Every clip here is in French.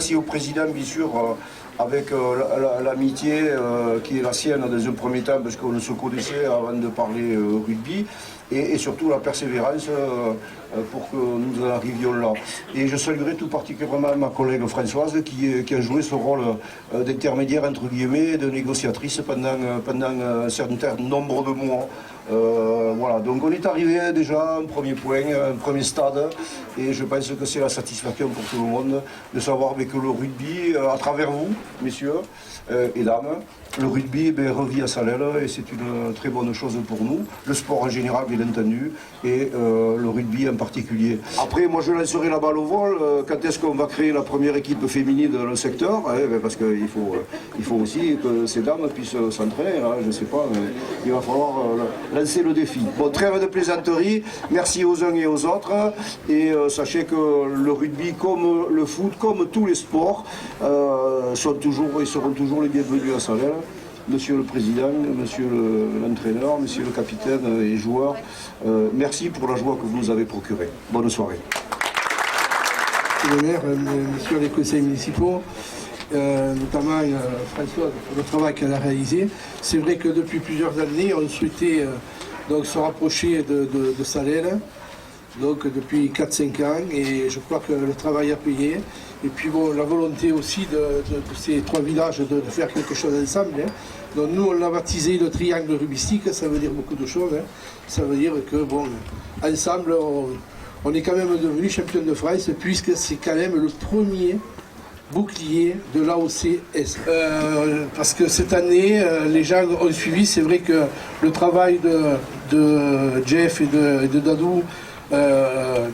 merci au président, bien sûr, avec l'amitié qui est la sienne dans un premier temps, parce qu'on se connaissait avant de parler rugby, et surtout la persévérance pour que nous en arrivions là. Et je saluerai tout particulièrement ma collègue Françoise qui a joué ce rôle d'intermédiaire, entre guillemets, de négociatrice pendant un certain nombre de mois. Voilà, donc on est arrivé déjà à un premier point, un premier stade, et je pense que c'est la satisfaction pour tout le monde de savoir que le rugby, à travers vous, messieurs et dames, le rugby revit à Salelles et c'est une très bonne chose pour nous, le sport en général bien entendu, et le rugby en particulier. Après, moi je lancerai la balle au vol, quand est-ce qu'on va créer la première équipe féminine dans le secteur, parce qu'il faut aussi que ces dames puissent s'entraîner, je ne sais pas, mais il va falloir lancer le défi. Bon, trêve de plaisanterie, merci aux uns et aux autres, et sachez que le rugby comme le foot, comme tous les sports, sont toujours et seront toujours les bienvenus à Salelles. Monsieur le Président, Monsieur l'entraîneur, Monsieur le capitaine et joueurs, merci pour la joie que vous nous avez procurée. Bonne soirée. Monsieur le maire, messieurs les conseils municipaux, notamment François pour le travail qu'elle a réalisé. C'est vrai que depuis plusieurs années, on souhaitait donc, se rapprocher de Salelles, donc depuis 4-5 ans, et je crois que le travail a payé. Et puis bon, la volonté aussi de ces trois villages de faire quelque chose ensemble. Donc nous, on l'a baptisé le triangle rugbyistique, ça veut dire beaucoup de choses. Ça veut dire que bon, ensemble, on est quand même devenu champion de France, puisque c'est quand même le premier bouclier de l'AOCS. Parce que cette année, les gens ont suivi, c'est vrai que le travail de Jeff et de Dadou,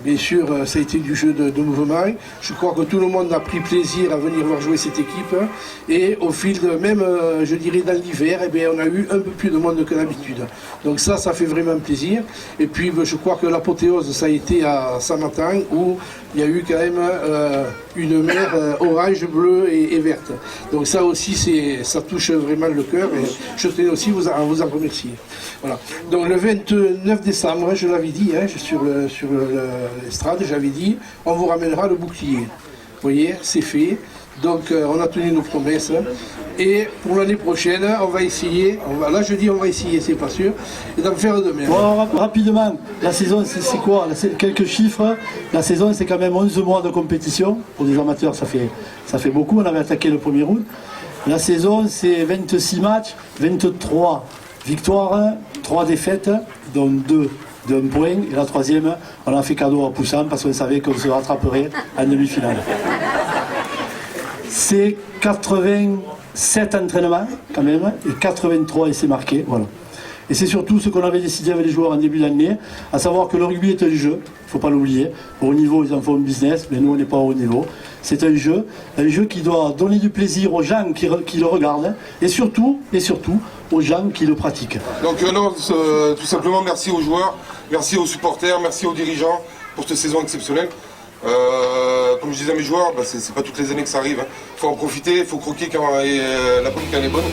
bien sûr, ça a été du jeu de mouvement. Je crois que tout le monde a pris plaisir à venir voir jouer cette équipe. Et au fil de, même, je dirais, dans l'hiver, eh bien, on a eu un peu plus de monde que d'habitude. Donc ça fait vraiment plaisir. Et puis, je crois que l'apothéose, ça a été à Saint-Martin, où il y a eu quand même une mer orange, bleue et verte. Donc ça aussi, ça touche vraiment le cœur. Et je tenais aussi à vous en remercier. Voilà. Donc le 29 décembre, je l'avais dit, sur l'estrade, j'avais dit, on vous ramènera le bouclier. Vous voyez, c'est fait. Donc on a tenu nos promesses. Et pour l'année prochaine, on va essayer, là je dis on va essayer, c'est pas sûr, et d'en faire de même. Bon, rapidement, la saison c'est quoi? Quelques chiffres. La saison c'est quand même 11 mois de compétition. Pour des amateurs ça fait beaucoup, on avait attaqué le 1er août. La saison c'est 26 matchs, 23 victoires, 3 défaites, dont 2 d'un point, et la troisième, on a fait cadeau à Poussin parce qu'on savait qu'on se rattraperait en demi-finale. C'est 87 entraînements quand même, et 83 essais marqués, voilà. Et c'est surtout ce qu'on avait décidé avec les joueurs en début d'année, à savoir que le rugby est un jeu, il ne faut pas l'oublier. Au haut niveau, ils en font un business, mais nous, on n'est pas au haut niveau. C'est un jeu qui doit donner du plaisir aux gens qui le regardent, et surtout, aux gens qui le pratiquent. Donc tout simplement, merci aux joueurs, merci aux supporters, merci aux dirigeants pour cette saison exceptionnelle. Comme je disais à mes joueurs, c'est pas toutes les années que ça arrive. Il faut en profiter, il faut croquer quand la pomme quand elle est bonne.